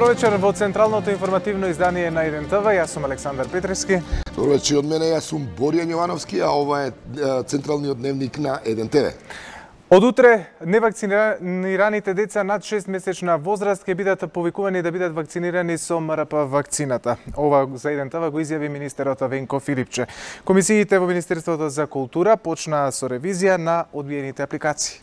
Добро вечер во централното информативно издание на 1ТВ. Јас сум Александар Петрески. Добро вечер од мене, јас сум Боријан Јовановски, а ова е централниот дневник на 1ТВ. Од утре невакцинираните деца над 6-месечна возраст ќе бидат повикувани да бидат вакцинирани со МРП вакцината. Ова за 1ТВ го изјави министерот Венко Филипче. Комисиите во Министерството за култура почнаа со ревизија на одбиените апликации.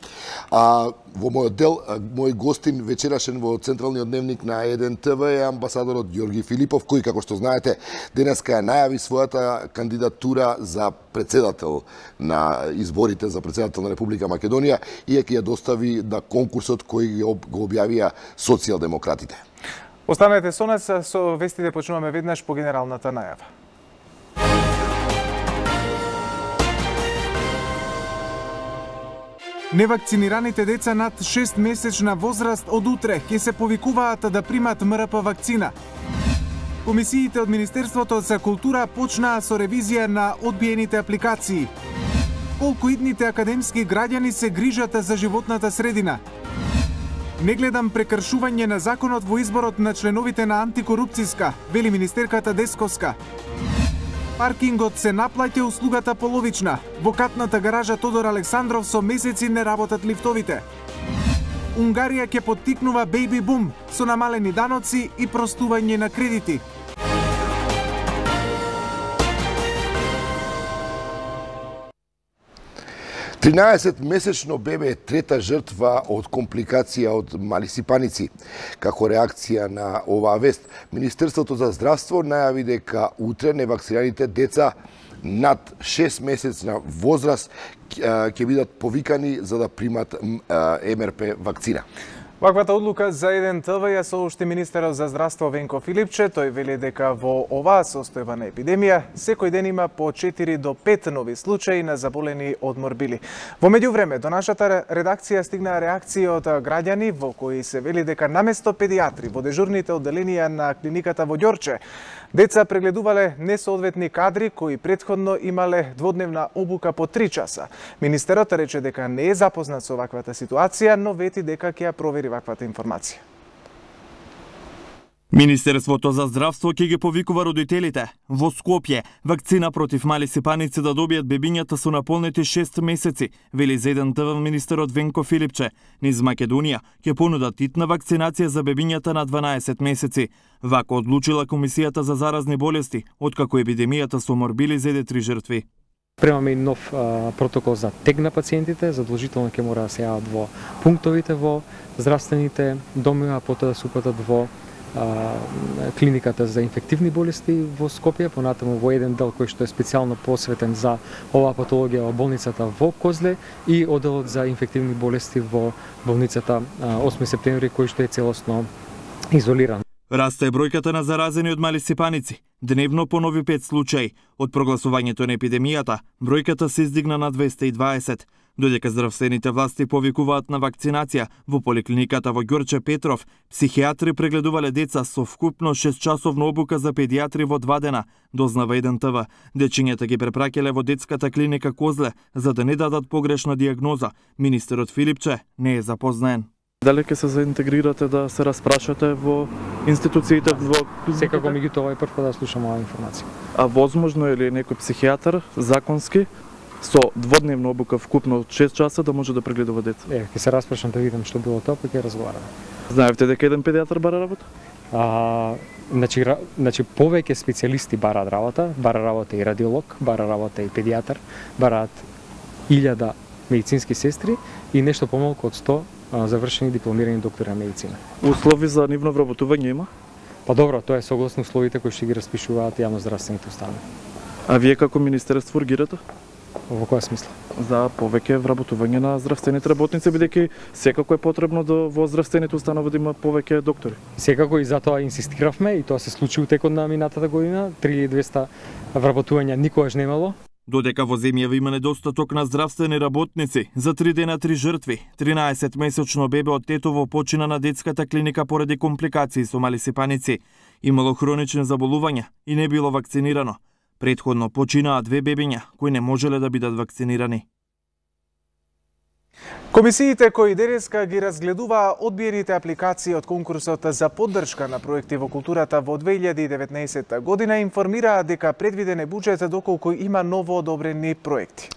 Во мојот дел, мој гостин вечерашен во централниот дневник на 1ТВ е амбасадорот Ѓорги Филипов, кој, како што знаете, денеска ја најави својата кандидатура за председател на изборите за председател на Република Македонија и ќе ја достави на конкурсот кој го објавија социјалдемократите. Останете со нас, со вестите почнуваме веднаш по генералната најава. Невакцинираните деца над 6-месечна возраст од утре ќе се повикуваат да примат МРП вакцина. Комисиите од Министерството за култура почнаа со ревизија на одбиените апликации. Колку идните академски граѓани се грижат за животната средина. Не гледам прекршување на законот во изборот на членовите на антикорупцијска, вели министерката Десковска. Паркингот се наплаќа, услугата половична. Во катната гаража Тодор Александров со месеци не работат лифтовите. Унгарија ќе поттикнува бејби бум со намалени даноци и простување на кредити. Тринадесетмесечно бебе е трета жртва од компликација од малисипаници. Како реакција на оваа вест, Министерството за здравство најави дека утре невакцинираните деца над 6-месечна возраст ќе бидат повикани за да примат МРП вакцина. Ваквата одлука за 1ТВ ја соопшти министерот за здравство Венко Филипче. Тој вели дека во оваа состојба на епидемија секој ден има по 4 до 5 нови случаи на заболени од морбили. Во меѓувреме до нашата редакција стигнаа реакции од граѓани во кои се вели дека наместо педиатри во дежурните одделенија на клиниката во Ѓорче деца прегледувале несоодветни кадри кои претходно имале дводневна обука по 3 часа. Министерот рече дека не е запознат со ваквата ситуација, но вети дека ќе ја провери ваквата информација. Министерството за здравство ќе ги повикува родителите во Скопје вакцина против малисипаници да добијат бебињата со наполнети 6 месеци, вели за 1ТВ министерот Венко Филипче. Низ Македонија ќе понудат итна вакцинација за бебињата на 12 месеци. Вако одлучила Комисијата за заразни болести, откако епидемијата со морбили зеде 3 жртви. Премаме и нов протокол за тег на пациентите, задолжително ќе мора да се јават во пунктовите во здравствените домови, а потоа да се упатат во клиниката за инфективни болести во Скопје, понатаму во еден дел кој што е специјално посветен за оваа патологија во болницата во Козле и одделот за инфективни болести во болницата 8 септември кој што е целосно изолиран. Расте бројката на заразени од малисипаници. Дневно по нови 5 случаи. Од прогласувањето на епидемијата, бројката се издигна на 220. Додека здравствените власти повикуваат на вакцинација, во поликлиниката во Ѓорче Петров, психијатри прегледувале деца со вкупно 6-часовна обука за педијатри во 2 дена, дознава 1ТВ. Дечињата ги препраќале во детската клиника Козле, за да не дадат погрешна диагноза. Министерот Филипче не е запознаен. Дали ќе се заинтегрирате да се распрашате во институциите во... Секако ми ги тоа е прв да слушам оваа информација. А возможно е ли некој психијатар законски со дводневна обука вкупно 6 часа да може да прегледува деца? Ќе се распрашам да видам што било тоа, па ќе разговараме. Знаевте дека еден педијатар бара работа? Значи повеќе специјалисти бараат работа, бара работа и радиолог, бара работа и педијатар, бараат 1000 медицински сестри и нешто помалку од 100 завршени дипломирани доктори на медицина. Услови за нивно вработување има? Па добро, тоа е согласно условите кои што ги распишуваат јавноздравствените установи. А вие како министерство ургирате? Во која смисла? За повеќе вработување на здравствените работници, бидејќи секако е потребно во здравствените установи да има повеќе доктори. Секако и затоа инсистиравме и тоа се случи у текот на минатата година, 3200 вработувања никогаш немало. Додека во земјава има недостаток на здравствени работници, за 3 дена 3 жртви, 13-месечно бебе од Тетово почина на детската клиника поради компликации со малисипаници. Имало хронични заболувања и не било вакцинирано. Претходно починаа 2 бебиња кои не можеле да бидат вакцинирани. Комисиите кои денеска ги разгледуваа одбиените апликации од конкурсот за поддршка на проекти во културата во 2019 година информираа дека предвиден е буџет доколку има ново одобрени проекти.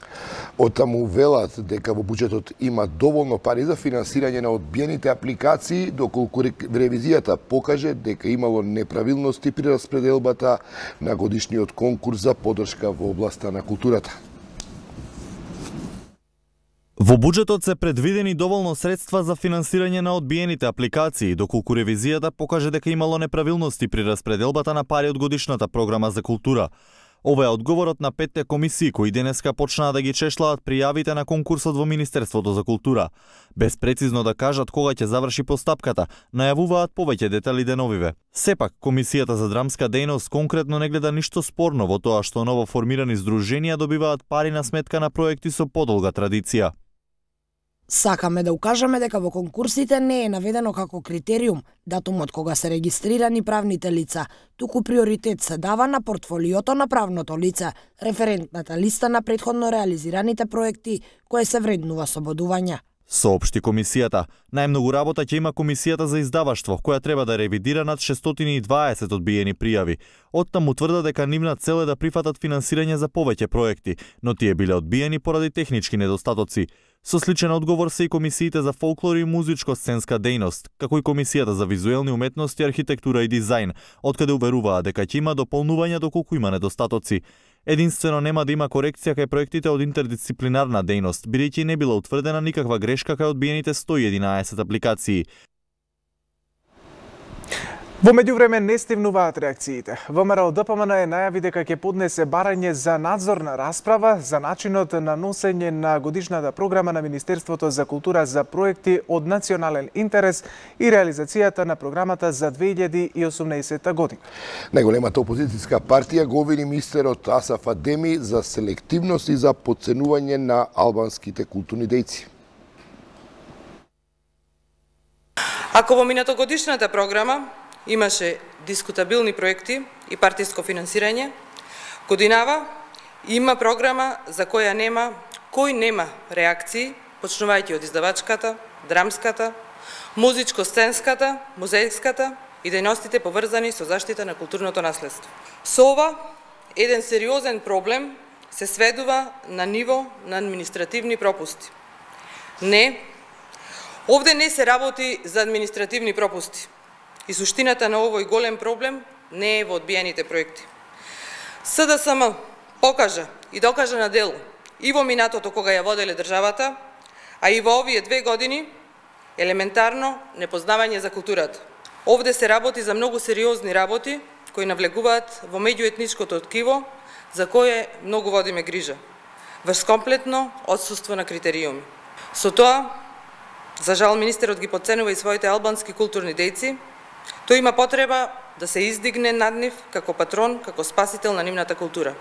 Оттаму велат дека во буџетот има доволно пари за финансирање на одбиените апликации, доколку ревизијата покаже дека имало неправилности при распределбата на годишниот конкурс за поддршка во областа на културата. Во буџетот се предвидени доволно средства за финансирање на одбиените апликации, доколку ревизијата покаже дека имало неправилности при распределбата на пари од годишната програма за култура. Ова е одговорот на 5 комисии кои денеска почнаа да ги чешлаат пријавите на конкурсот во Министерството за култура. Без прецизно да кажат кога ќе заврши постапката, најавуваат повеќе детали деновиве. Сепак, Комисијата за драмска дејност конкретно не гледа ништо спорно во тоа што новоформирани здруженија добиваат пари на сметка на проекти со подолга традиција. Сакаме да укажеме дека во конкурсите не е наведено како критериум датумот кога се регистрирани правните лица, туку приоритет се дава на портфолиото на правното лице, референтната листа на претходно реализираните проекти, кое се вреднува со бодување. Соопшти комисијата, најмногу работа ќе има комисијата за издаваштво, која треба да ревидира над 620 одбиени пријави. Оттаму тврда дека нивна цел е да прифатат финансирање за повеќе проекти, но тие биле одбиени поради технички недостатоци. Со сличен одговор се и комисиите за фолклор и музичко-сценска дејност, како и комисијата за визуелни уметности, архитектура и дизајн, откаде уверуваа дека ќе има дополнување доколку има недостатоци. Единствено нема да има корекција кај проектите од интердисциплинарна дејност, бидејќи не била утврдена никаква грешка кај одбиените 111 апликации. Во меѓувреме не стивнуваат реакциите. ВМРО ДПМН најави дека ќе поднесе барање за надзорна расправа за начинот на носење на годишната програма на Министерството за култура за проекти од национален интерес и реализацијата на програмата за 2018 година. Најголемата опозицијска партија го обвини министерот Асаф Адеми за селективност и за потценување на албанските културни дејци. Ако во минатогодишната програма имаше дискутабилни проекти и партиско финансирање, годинава има програма за која нема реакции, почнувајќи од издавачката, драмската, музичко-сценската, музејската и дејностите поврзани со заштита на културното наследство. Со ова, еден сериозен проблем се сведува на ниво на административни пропусти. Не, овде не се работи за административни пропусти. И суштината на овој голем проблем не е во одбиените проекти. СДСМ покажа и докажа на дело и во минатото кога ја воделе државата, а и во овие 2 години елементарно непознавање за културата. Овде се работи за многу сериозни работи кои навлегуваат во меѓуетничкото ткиво за кое многу водиме грижа, врз комплетно отсуство на критериуми. Со тоа, за жал, министерот ги потценува и своите албански културни дејци. Тој има потреба да се издигне над нив како патрон, како спасител на нивната култура.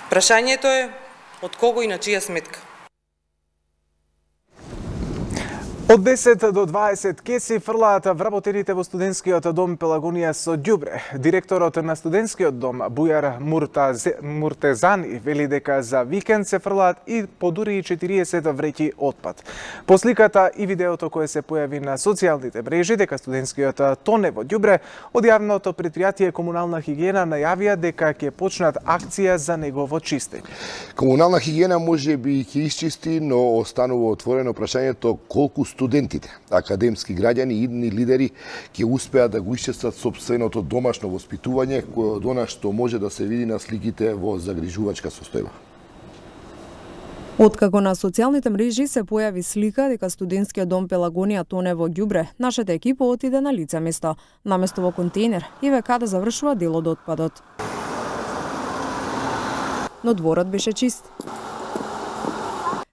Прашањето е од кого и на чија сметка. Од 10 до 20 кеси фрлаат вработените во студентскиот дом Пелагонија со ѓубре. Директорот на студентскиот дом Бујар Муртезани вели дека за викенд се фрлаат и подури и 40 вреќи отпад. По сликата и видеото кое се појави на социјалните мрежи дека студентскиот тоне во ѓубре, од јавното претпријатие Комунална хигиена најавија дека ќе почнат акција за негово чистење. Комунална хигиена може би ќе исчисти, но останува отворено прашањето колку студентите, академски граѓани и идни лидери ќе успеат да го исчистат сопственото домашно воспитување, кое од она што може да се види на сликите во загрижувачка состојба. Откако на социјалните мрежи се појави слика дека студентскиот дом Пелагонија тоне во ѓубре, нашата екипа отиде на лице место, наместо во контейнер, и ве каде завршува дел од отпадот. Но дворот беше чист.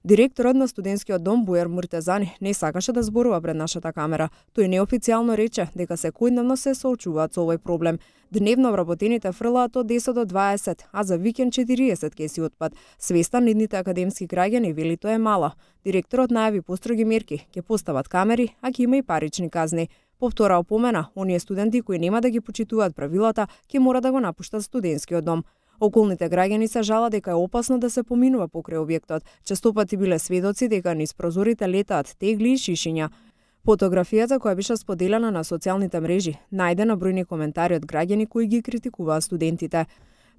Директорот на студентскиот дом Бујар Муртезани не сакаше да зборува пред нашата камера. Тој неофицијално рече дека секојдневно се соочуваат со овој проблем. Дневно вработените фрлаат од 10 до 20, а за викенд 40 кеси отпад. Свестан идните академски граѓани вели тоа е мало. Директорот најави построги мерки, ќе постават камери, а ќе има и парични казни. Повтора опомена, оние студенти кои нема да ги почитуваат правилата, ќе мора да го напуштат студентскиот дом. Околните граѓани се жала дека е опасно да се поминува покрај објектот. Често пати биле сведоци дека низ прозорите летаат тегли и шишиња. Фотографијата која беше споделена на социјалните мрежи најде на бројни коментари од граѓани кои ги критикуваа студентите.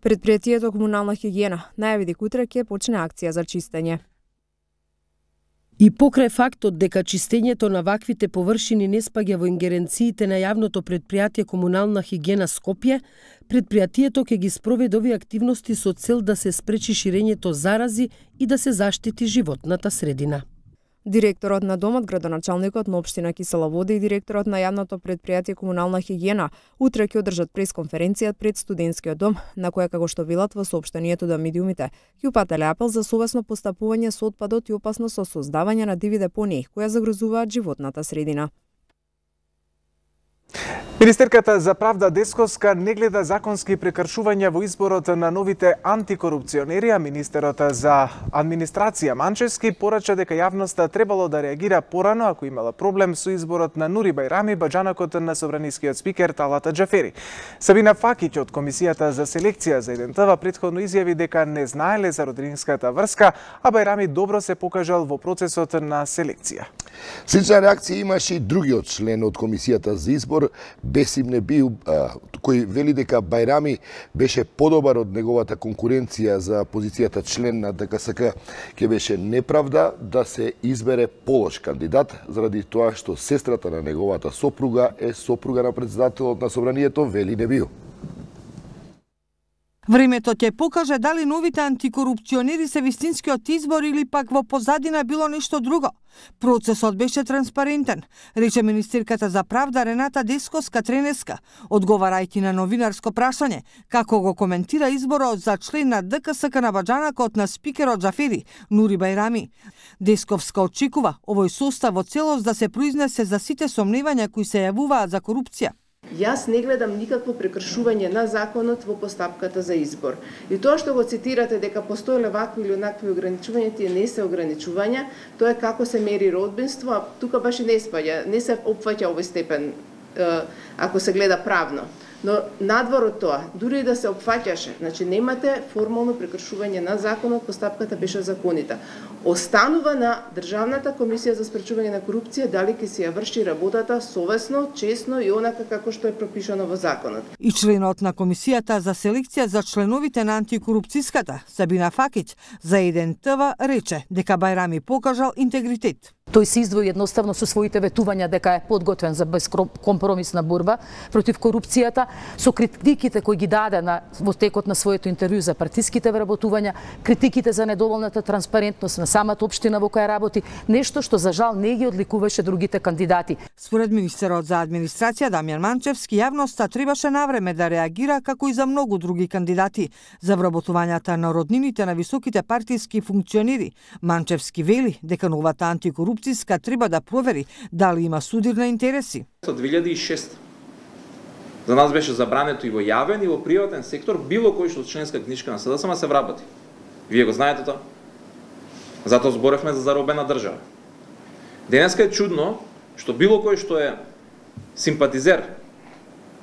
Предпријатието Комунална хигиена најави дека утре ќе почне акција за чистење. И покрај фактот дека чистењето на ваквите површини не спаѓа во ингеренциите на јавното предпријатие Комунална хигиена Скопје, предпријатието ќе ги спроведе овие активности со цел да се спречи ширењето зарази и да се заштити животната средина. Директорот на домот, градоначалникот на општина Кисела Вода и директорот на јавното предпријатие Комунална хигиена утре ќе одржат пресконференција пред студентскиот дом, на која, како што велат во соопштението до медиумите, ќе упателе апел за совесно постапување со отпадот и опасно со создавање на диви депонии која загрозуваат животната средина. Министерката за правда Десковска не гледа законски прекршувања во изборот на новите антикорупционери, а министерот за администрација Манчевски порача дека јавноста требало да реагира порано ако имала проблем со изборот на Нури Бајрами, баџанакот на собранискиот спикер Талата Џафери. Сабина Факиќ од Комисијата за селекција за ЕДНТВ претходно изјави дека не знаеле за роднинската врска, а Бајрами добро се покажал во процесот на селекција. Слична реакција имаше и другиот член од Комисијата за избор, Бесим Небиу, кој вели дека Бајрами беше подобар од неговата конкуренција за позицијата член на ДКСК, ќе беше неправда да се избере полош кандидат, заради тоа што сестрата на неговата сопруга е сопруга на претседателот на собранието, вели Небиу. Времето ќе покаже дали новите антикорупционери се вистинскиот избор или пак во позадина било нешто друго. Процесот беше транспарентен, рече министерката за правда Рената Десковска-Тренеска, одговарајќи на новинарско прашање како го коментира изборот за член на ДКСК на баџанакот на спикерот Џафери, Нури Бајрами. Десковска очекува овој состав во целост да се произнесе за сите сомневања кои се јавуваат за корупција. Јас не гледам никакво прекршување на законот во постапката за избор. И тоа што го цитирате дека постоеле вакви или онакви ограничувања, тие не се ограничувања, тоа е како се мери родбинство, а тука баш и не спаѓа, не се опфаќа овој степен ако се гледа правно. Но надвор од тоа, дури и да се опфаќаше, значи немате формално прекршување на законот, постапката беше законита. Останува на Државната комисија за спречување на корупција дали ќе си ја врши работата совесно, честно и онака како што е пропишано во законот. И членот на комисијата за селекција за членовите на антикорупцијската, Сабина Факиќ, за ЕДНТВ рече дека Бајрами покажал интегритет. Тој се издвои едноставно со своите ветувања дека е подготвен за безкомпромисна борба против корупцијата, со критиките кои ги даде во текот на своето интервју за партиските вработувања, критиките за недоволната транспарентност на самата општина во која работи, нешто што за жал не ги одликуваше другите кандидати. Според министерот за администрација Дамјан Манчевски, јавноста требаше навреме да реагира како и за многу други кандидати за вработувањата на роднините на високите партиски функционери. Манчевски вели дека новата антикорупцијска треба да провери дали има судир на интереси. Од 2006 за нас беше забрането и во јавен и во приватен сектор било кој што од членска книжка на СДСМ се вработи. Вие го знаете тоа. Затоа зборевме за заробена држава. Денеска е чудно што било кој што е симпатизер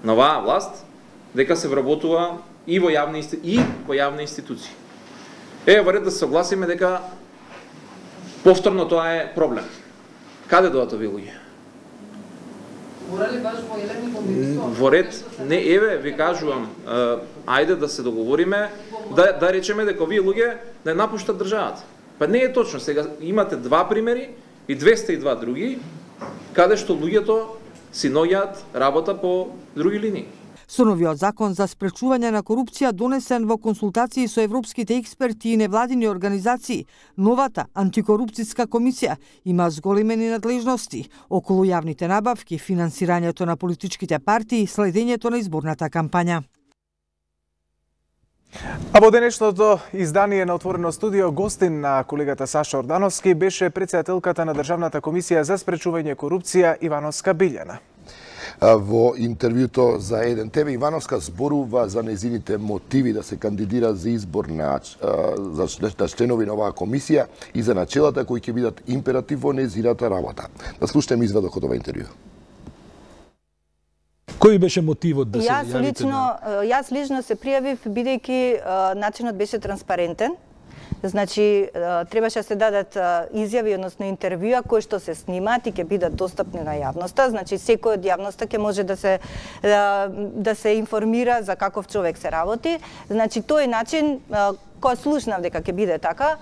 на оваа власт дека се вработува и во јавни институции. Во ред да се согласиме дека повторно тоа е проблем. Каде доаат овие луѓе? Во ред, не, ви кажувам, ајде да се договориме, да речеме дека овие луѓе да напуштат државата. Па не е точно, сега имате два примери и 202 други, каде што луѓето си наоѓаат работа по други линии. Со новиот закон за спречување на корупција донесен во консултации со европските експерти и невладини организации, новата антикорупцијска комисија има зголемени надлежности околу јавните набавки, финансирањето на политичките партии и следењето на изборната кампања. А во денешното издание на Отворено студио гостин на колегата Саша Ордановски беше претседателката на Државната комисија за спречување корупција Ивановска Билјана. Во интервјуто за ЕДНТВ Ивановска зборува за незините мотиви да се кандидира за избор на членови на оваа комисија и за начелата кои ќе бидат императив во незината работа. Да слушнеме извадок од ова интервју. Кој беше мотивот да се јавите? Јас лично се пријавив бидејќи начинот беше транспарентен. Значи, требаше да се дадат изјави, односно интервјуа кои што се снимаат и ќе бидат достапни на јавноста. Значи, секој од јавноста ќе може да се информира за каков човек се работи. Значи, тој начин, кој слушнав дека ќе биде така,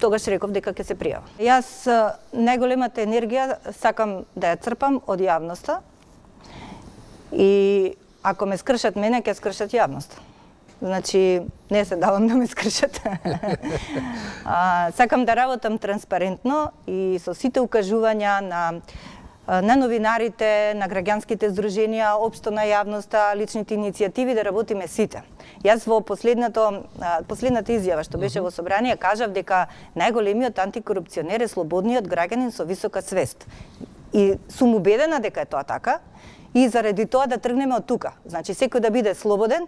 тогаш реков дека ќе се пријавам. Јас најголемата енергија сакам да ја црпам од јавноста и ако ме скршат мене, ќе скршат јавноста. Значи, не се давам да ме скршат. Сакам да работам транспарентно и со сите укажувања на новинарите, на граѓанските здруженија, општо на јавноста, личните иницијативи да работиме сите. Јас во последната изјава што беше во собрание кажав дека најголемиот антикорупционер е слободниот граѓанин со висока свест. И сум убедена дека е тоа така и заради тоа да тргнеме од тука. Значи, секој да биде слободен,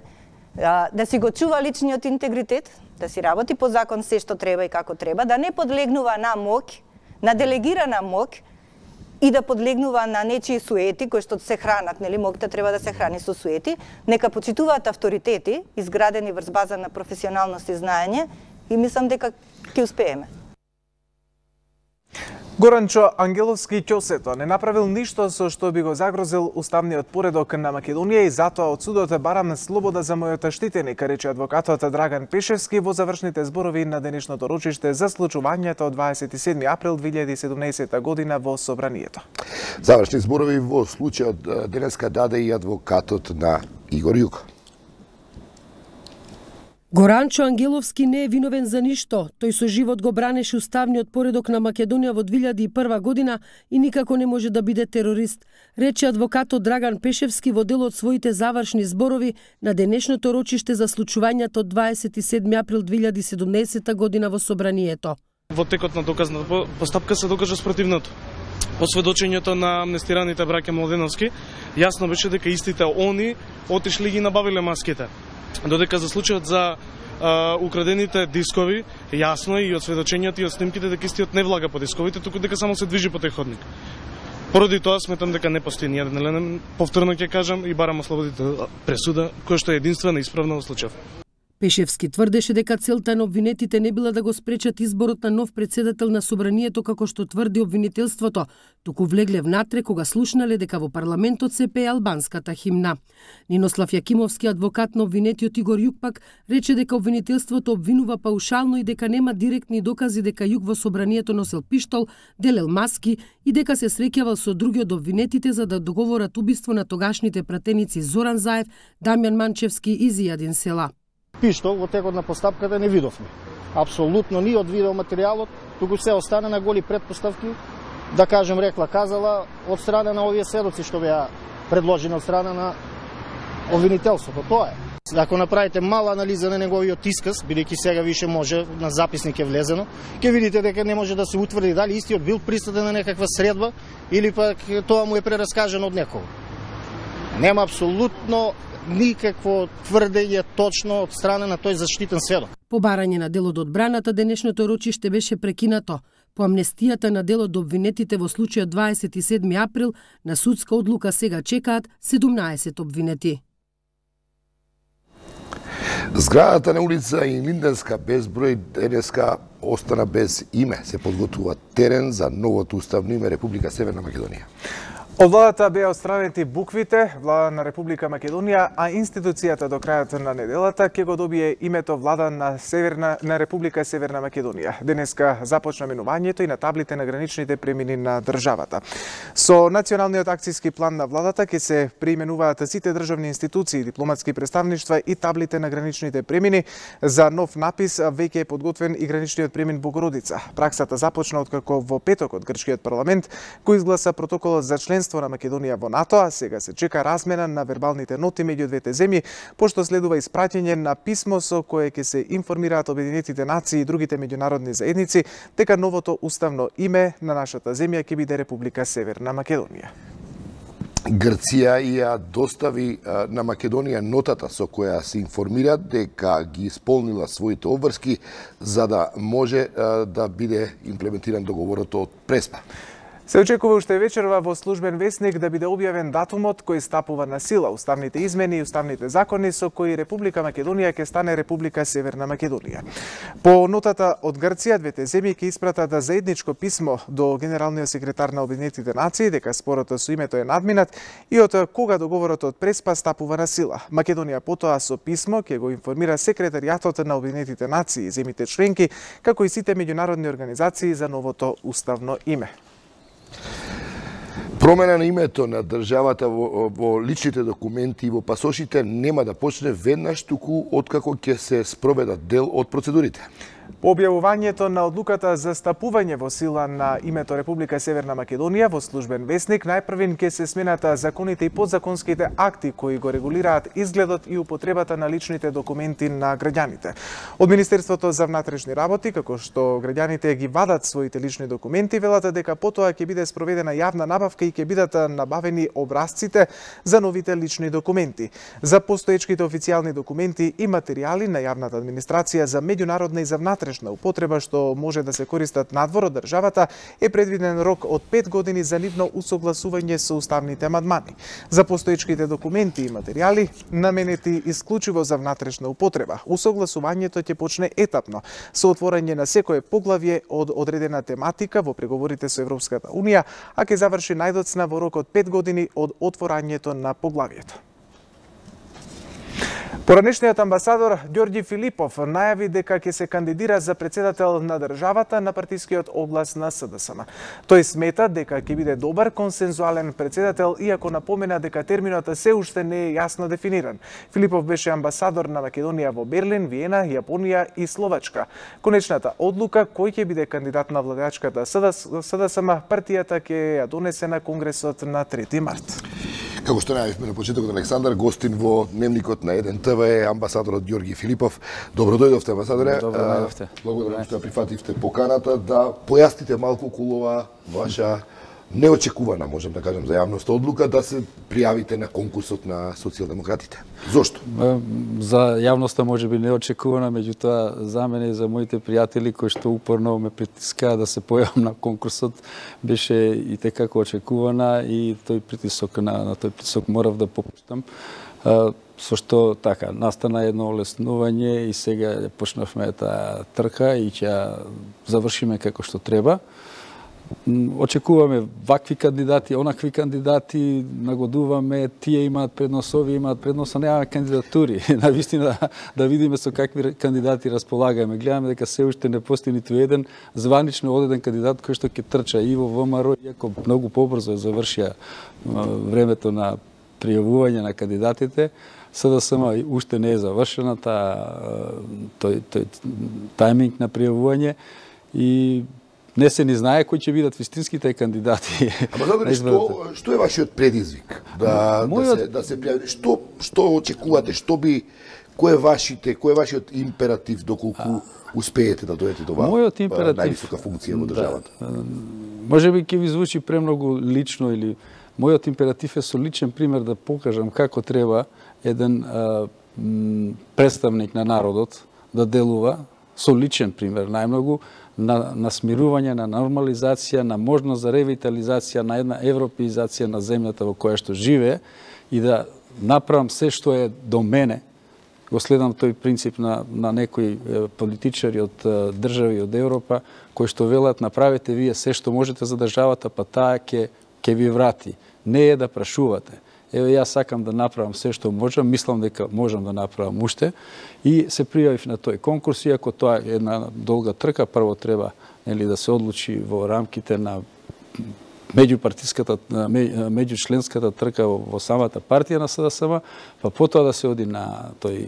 да си го чува личниот интегритет, да си работи по закон се што треба и како треба, да не подлегнува на моќ, на делегирана моќ и да подлегнува на нечии суети кои што се хранат, нели, моќта треба да се храни со суети, нека почитуваат авторитети изградени врз база на професионалност и знаење и мислам дека ќе успееме. Горанчо Ангеловски Ќосето не направил ништо со што би го загрозил уставниот поредок на Македонија и затоа од судот барам слобода за мојот штитеник, рече адвокатот Драган Пешевски во завршните зборови на денешното рочиште за случувањето од 27 април 2017 година во собранието. Завршни зборови во случајот денеска даде и адвокатот на Игор Јук. Горанчо Ангеловски не е виновен за ништо. Тој со живот го бранеше уставниот поредок на Македонија во 2001 година и никако не може да биде терорист, рече адвокатот Драган Пешевски во дел од своите завршни зборови на денешното рочиште за случувањето од 27 април 2017 година во собранието. Во текот на доказната постапка се докажа спротивното. По сведочењето на амнестираните браќа Младеновски, јасно беше дека истите они отишли ги набавиле маските. Додека за случајот за украдените дискови, јасно и од сведочењата и од снимките дека истиот не влага по дисковите, туку дека само се движи по тој ходник. Поради тоа сметам дека не постои ниједен елемент, повторно ќе кажам и барам ослободителна пресуда, која што е единствена и исправна во случајот. Пешевски тврдеше дека целта на обвинетите не била да го спречат изборот на нов претседател на собранието како што тврди обвинителството, туку влегле внатре кога слушнале дека во парламентот се пее албанската химна. Нинослав Јакимовски, адвокат на обвинетиот Игор Јук, пак рече дека обвинителството обвинува паушално и дека нема директни докази дека Јук во собранието носел пиштол, делел маски и дека се среќавал со други од обвинетите за да договорат убиство на тогашните пратеници Зоран Заев, Дамјан Манчевски и Зијадин Села. Пиштол во текот на постапката не видовме. Апсолутно ни од видеоматеријалот, туку се остана на голи предпоставки, да кажем рекла казала од страна на овие сведоци што беа предложени од страна на обвинителството. Тоа е. Ако направите мала анализа на неговиот исказ, бидејќи сега више може на записник е влезено, ќе видите дека не може да се утврди дали истиот бил присутен на некаква средба или пак тоа му е прераскажано од некого. Нема апсолутно никакво тврдење точно од страна на тој заштитен сведок. По барање на делот од одбраната, денешното рочиште беше прекинато. По амнестијата на делот до обвинетите во случајот 27 април, на судска одлука сега чекаат 17 обвинети. Зградата на улица Линденска безброј денеска остана без име. Се подготвува терен за новото уставно име Република Северна Македонија. Од владата беа отстранети буквите Влада на Република Македонија, а институцијата до крајот на неделата ќе го добие името Влада на Република Северна Македонија. Денеска започна менувањето и на таблите на граничните премини на државата. Со националниот акцијски план на владата ќе се преименуваат сите државни институции, дипломатски представништва и таблите на граничните премини. За нов напис веќе е подготвен и граничниот премин Богородица. Праксата започна откако во петокот грчкиот парламент кој изгласа протоколот за членство на Македонија во НАТО, а сега се чека размена на вербалните ноти меѓу двете земји, пошто следува испраќање на писмо со кое ќе се информираат Обединетите нации и другите меѓународни заедници дека новото уставно име на нашата земја ќе биде Република Северна Македонија. Грција ја достави на Македонија нотата со која се информира дека ги исполнила своите обврски за да може да биде имплементиран договорот од Преспа. Се очекува уште вечерва во службен весник да биде објавен датумот кој стапува на сила уставните измени и уставните закони со кои Република Македонија ќе стане Република Северна Македонија. По нотата од Грција, двете земји ќе испратат заедничко писмо до генералниот секретар на Обединетите нации дека спорот со името е надминат и од кога договорот од Преспа стапува на сила. Македонија потоа со писмо ќе го информира секретаријатот на Обединетите нации и земјите членки, како и сите меѓународни организации за новото уставно име. Промена на името на државата во личните документи и во пасошите нема да почне веднаш, туку откако ќе се спроведат дел од процедурите. По објавувањето на одлуката за стапување во сила на името Република Северна Македонија во службен весник, најпрвин ќе се сменат законите и подзаконските акти кои го регулираат изгледот и употребата на личните документи на граѓаните. Од Министерството за внатрешни работи, како што граѓаните ги вадат своите лични документи, велат дека потоа ќе биде спроведена јавна набавка и ќе бидат набавени образците за новите лични документи. За постоечките официјални документи и материјали на јавната администрација за меѓународна и за внатрешна употреба што може да се користат надвор од државата е предвиден рок од 5 години за нивно усогласување со уставните амандмани. За постоечките документи и материјали наменети исклучиво за внатрешна употреба, усогласувањето ќе почне етапно со отворање на секое поглавје од одредена тематика во преговорите со Европската унија, а ќе заврши најдоцна во рок од 5 години од отворањето на поглавието. Поранешниот амбасадор Ѓорги Филипов најави дека ќе се кандидира за председател на државата на партискиот оглас на СДСМ. Тој смета дека ќе биде добар консензуален председател, иако напомена дека терминот се уште не е јасно дефиниран. Филипов беше амбасадор на Македонија во Берлин, Виена, Јапонија и Словачка. Конечната одлука кој ќе биде кандидат на владеачката СДСМ партијата ќе ја донесе на Конгресот на 3 март. Како што најавивме на почетокот, Александар, гостин во Дневникот на 1 ТВ е амбасадорот Ѓорги Филипов. Добро дојдовте, амбасадоре. Добро дојдовте. Благодарам што прифативте поканата да појасните малку околу ова ваша неочекувана, можем да кажем, за јавноста одлука да се пријавите на конкурсот на социјалдемократите. Зошто? За јавноста може би неочекувана, меѓутоа за мене и за моите пријатели кои што упорно ме притискаа да се појавам на конкурсот, беше и tekako очекувана и тој притисок на тој притисок морав да попуштам. Со што така настана едно олеснување и сега почнавме таа трка и ќе завршиме како што треба. Очекуваме вакви кандидати, онакви кандидати, нагодуваме, тие имаат предност, овие имаат предност, а немаме кандидатури. Навистина да видиме со какви кандидати располагаме. Гледаме дека се уште не постои ниту еден званично одеден кандидат кој што ќе трча и во ВМРО, иако многу побрзо завршија времето на пријавување на кандидатите. СДСМ уште не е завршена тој тајминг на пријавување и не се ни знае кои ќе бидат вистинските кандидати. Ама знаете што е вашиот предизвик да се пријавите? Што очекувате? Кој е вашиот императив доколку успеете да дојдете до највисока функција во државата? Може би ќе ви звучи премногу лично или мојот императив е со личен пример да покажам како треба еден представник на народот да делува со личен пример најмногу на смирување, на нормализација, на можност за ревитализација, на една европеизација на земјата во која што живее и да направам се што е до мене. Го следам тој принцип на некои политичари од држави од Европа кои што велат направете вие се што можете за државата, па таа ќе ви врати. Не е да прашувате. Еве јас сакам да направам се што можам, мислам дека можам да направам уште и се пријавив на тој конкурс, иако тоа е една долга трка, прво треба да се одлучи во рамките на меѓучленската трка во самата партија на СДСМ, па потоа да се оди на тој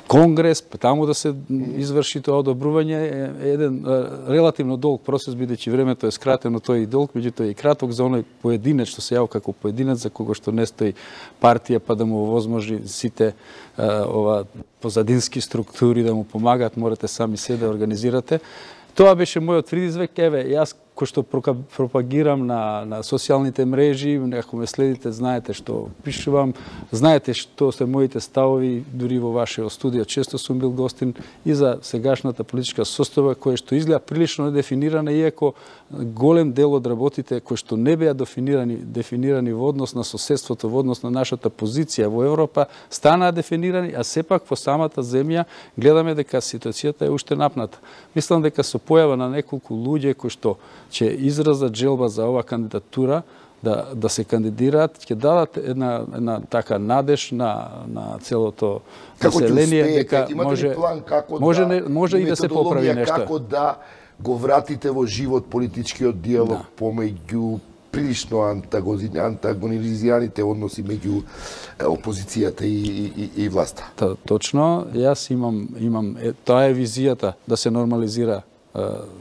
Конгрес, таму да се изврши тоа одобрување, е еден релативно долг процес, бидејќи времето е скратено, тој и долг, меѓутоа и краток за оној поединец што се јавува како поединец, за кого што не стои партија, па да му возможи сите позадински структури да му помагаат, морате сами се да организирате. Тоа беше мојот предизвик. Еве, јас кој што пропагирам на социјалните мрежи, ако ме следите, знаете што пишувам, знаете што се моите ставови, дури во вашето студио често сум бил гостин и за сегашната политичка состојба која што изгледа прилично недефинирана, иако голем дел од работите кои што не беа дефинирани во однос на соседството, во однос на нашата позиција во Европа, станаа дефинирани, а сепак во самата земја гледаме дека ситуацијата е уште напната. Мислам дека со појава на неколку луѓе кои што ќе изразат желба за ова кандидатура да се кандидираат, ќе дадат една така надеж на целото население дека може и да се поправи нешто. Како да го вратите во живот политичкиот диалог помеѓу прилично антагонизираните односи меѓу опозицијата и власта. Точно, јас имам таа е визијата да се нормализира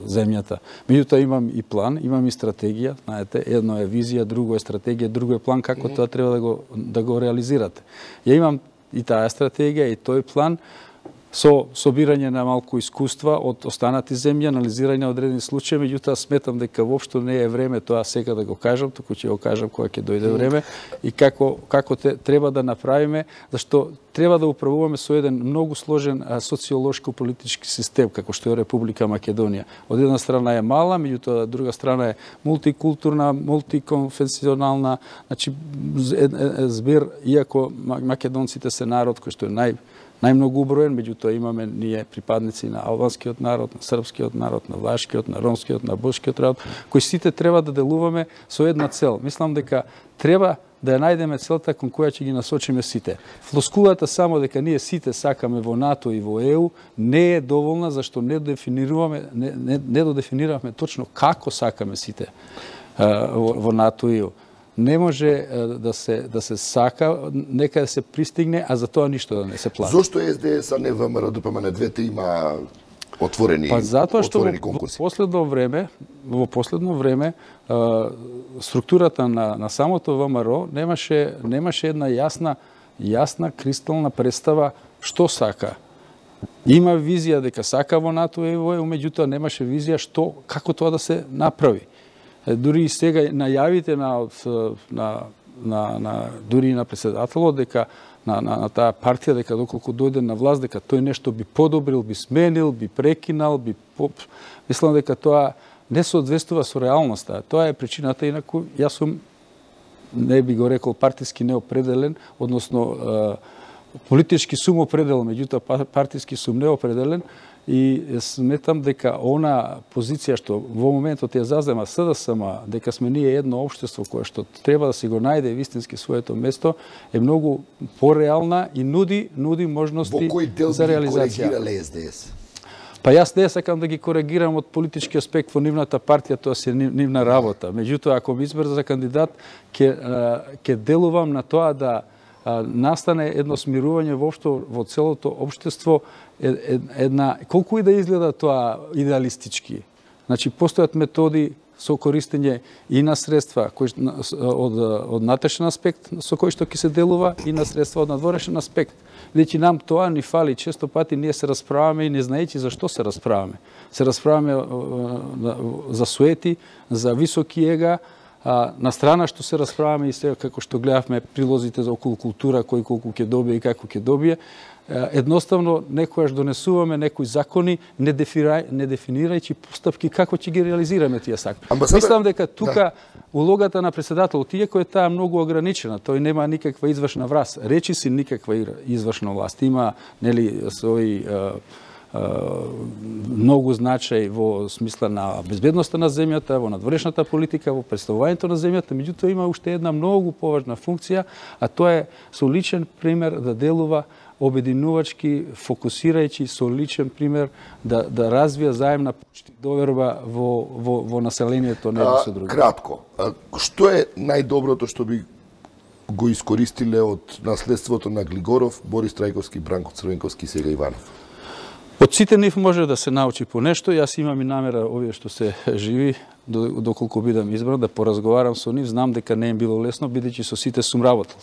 земјата. Меѓутоа имам и план, имам и стратегија, знаете, едно е визија, друго е стратегија, друго е план како тоа треба да го реализирате. Ја имам и таа стратегија и тој план со собирање на малку искуства од останати земји, анализирање на одредени случаи, меѓутоа сметам дека воопшто не е време тоа сега да го кажам, туку ќе го кажам кога ќе дојде време и како треба да направиме, зашто треба да управуваме со еден многу сложен социолошко-политички систем, како што е Република Македонија. Од една страна е мала, меѓутоа од друга страна е мултикултурна, мултиконфесионална, значи збир, иако македонците се народ кој што е најмногу уброен, меѓутоа имаме ние припадници на албанскиот народ, на српскиот народ, на влашкиот, на ромскиот, на бошкиот народ, кои сите треба да делуваме со една цел. Мислам дека треба да ја најдеме целта кон која ќе ги насочиме сите. Флоскулата само дека ние сите сакаме во НАТО и во ЕУ не е доволна, зашто не додефиниравме точно како сакаме сите во НАТО и ЕУ. Не може да се сака, нека да се пристигне, а за тоа ништо да не се плати. Зошто СДС, а не ВМРО, ДПМН, двете има отворени конкурси? Затоа што во последно време структурата на самото ВМРО немаше една јасна кристална представа што сака. Има визија дека сака во НАТО и во ЕУ, меѓутоа немаше визија како тоа да се направи. Дури и сега најавите дури на председателот дека на таа партија дека доколку дојде на власт дека тој нешто би подобрил, би сменил, би прекинал, мислам дека тоа не соодветствува со реалноста. Тоа е причината, инаку јас сум, не би го рекол партиски неопределен, односно политички сум определен, меѓутоа партиски сум неопределен, и сметам дека она позиција што во моментот ја зазема СДСМ, дека сме ние едно општество кое што треба да си го најде вистински своето место, е многу пореална и нуди можности за реализација. Во кој дел ги коригирале СДС? Па јас не сакам да ги коригирам од политички аспект во нивната партија, тоа се нивна работа. Меѓутоа, ако ми избер за кандидат, ќе делувам на тоа да настане едно смирување воопшто во целото општество, колку и да изгледа тоа идеалистички. Значи, постојат методи со користење и на средства од натрешен аспект со кои што ќе се делува и на средства од надворешен аспект. Бидејќи нам тоа ни фали, често пати ние се расправаме и не знаејќи за што се расправаме. Се расправаме за суети, за високи ега, на страна што се расправаме и сега како што гледавме прилозите за околу култура, кој колку ќе добие и како ќе добие, едноставно некојаш донесуваме некои закони не дефинирајќи постапки како ќе ги реализираме тие закони. Мислам дека тука улогата на председателот, иако е таа многу ограничена, тој нема никаква извршна власт, речи си никаква извршна власт, има свој многу значај во смисла на безбедноста на земјата, во надворешната политика, во представувањето на земјата, меѓутоа има уште една многу поважна функција, а тоа е со личен пример да делува обединувачки, фокусирајќи со личен пример да развија заемна доверба во населението, не со други. Кратко, што е најдоброто што би го искористиле од наследството на Глигоров, Борис Трајковски, Бранко Црвенковски и сега Иванов? Од сите нив може да се научи по нешто. Јас имам и намера овие што се живи, доколку бидам избран, да поразговарам со нив. Знам дека не им било лесно, бидејќи со сите сум работел.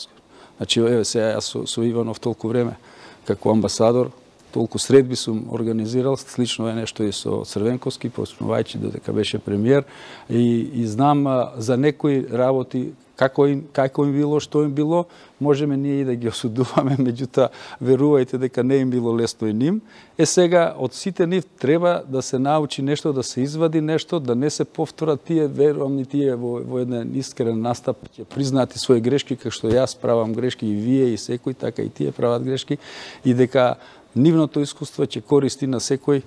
Значи, еве сега јас со Иванов толку време како амбасадор, толку средби сум организирал, слично е нешто и со Црвенковски, почнувајќи додека беше премиер, и знам за некои работи како им било, што им било, можеме ние и да ги осудуваме, меѓутоа верувајте дека не им било лесно и ним. Сега од сите нив треба да се научи нешто, да се извади нешто, да не се повторат тие, верувам ни тие во еден искрен настап ќе признати своји грешки, како што јас правам грешки и вие и секој, така и тие прават грешки, и дека нивното искуство ќе користи на секој